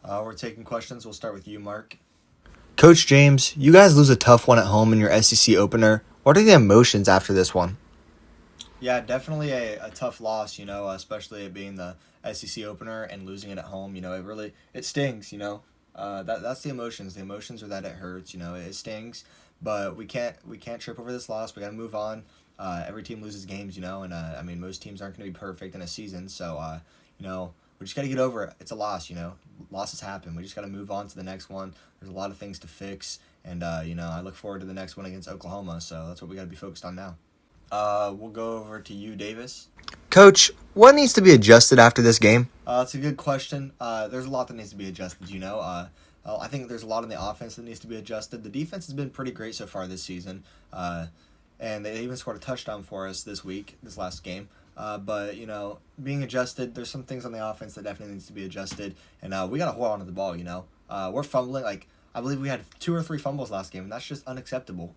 We're taking questions. We'll start with you, Mark. Coach James, you guys lose a tough one at home in your SEC opener. What are the emotions after this one? Yeah, definitely a tough loss, especially it being the SEC opener and losing it at home. It stings, that's the emotions. The emotions are that it hurts, it stings, but we can't trip over this loss. We got to move on. Every team loses games, and most teams aren't going to be perfect in a season, so we just got to get over it. It's a loss, losses happen. We just got to move on to the next one. There's a lot of things to fix, and I look forward to the next one against Oklahoma, so that's what we got to be focused on now. We'll go over to you, Davis. Coach, what needs to be adjusted after this game? That's a good question. There's a lot that needs to be adjusted, I think there's a lot in the offense that needs to be adjusted. The defense has been pretty great so far this season, and they even scored a touchdown for us this last game. But, being adjusted, there's some things on the offense that definitely needs to be adjusted, and we got to hold on to the ball, We're fumbling, I believe we had 2 or 3 fumbles last game, and that's just unacceptable.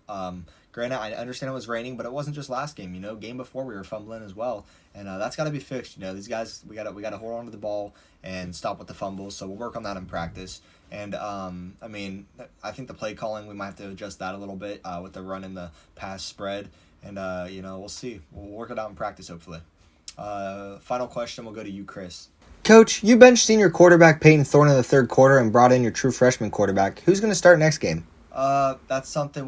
Granted, I understand it was raining, but it wasn't just last game. Game before we were fumbling as well, and that's got to be fixed. These guys, we got to hold on to the ball and stop with the fumbles. So we'll work on that in practice. And I think the play calling, we might have to adjust that a little bit with the run and the pass spread. And we'll see. We'll work it out in practice hopefully. Final question, we'll go to you, Chris. Coach, you benched senior quarterback Peyton Thorne in the third quarter and brought in your true freshman quarterback. Who's going to start next game? That's something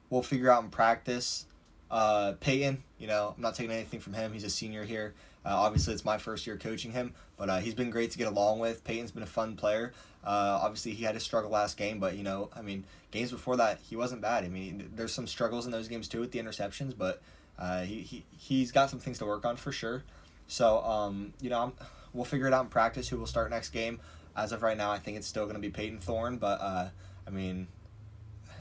we'll figure out in practice. Peyton, I'm not taking anything from him. He's a senior here. Obviously, it's my first year coaching him, but he's been great to get along with. Peyton's been a fun player. Obviously, he had his struggle last game, but, games before that, he wasn't bad. There's some struggles in those games, too, with the interceptions, but he's got some things to work on for sure. So, we'll figure it out in practice who will start next game. As of right now, I think it's still going to be Peyton Thorne, but,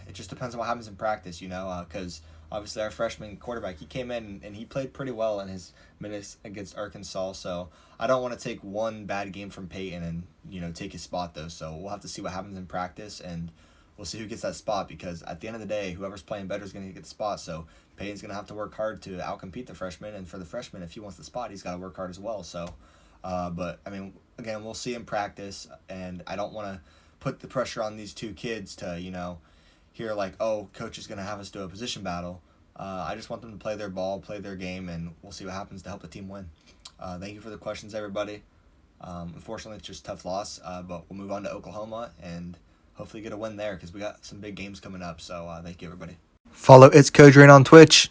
it just depends on what happens in practice, because obviously our freshman quarterback, he came in and he played pretty well in his minutes against Arkansas, so I don't want to take one bad game from Peyton and, take his spot, though. So we'll have to see what happens in practice, and we'll see who gets that spot, because at the end of the day, whoever's playing better is going to get the spot, so Peyton's going to have to work hard to outcompete the freshman, and for the freshman, if he wants the spot, he's got to work hard as well. So, but, again, we'll see in practice, and I don't want to put the pressure on these two kids to, hear coach is going to have us do a position battle. I just want them to play their ball, play their game, and we'll see what happens to help the team win. Thank you for the questions, everybody. Unfortunately, it's just a tough loss, but we'll move on to Oklahoma and hopefully get a win there because we got some big games coming up. So thank you, everybody. Follow itzcodrain on Twitch.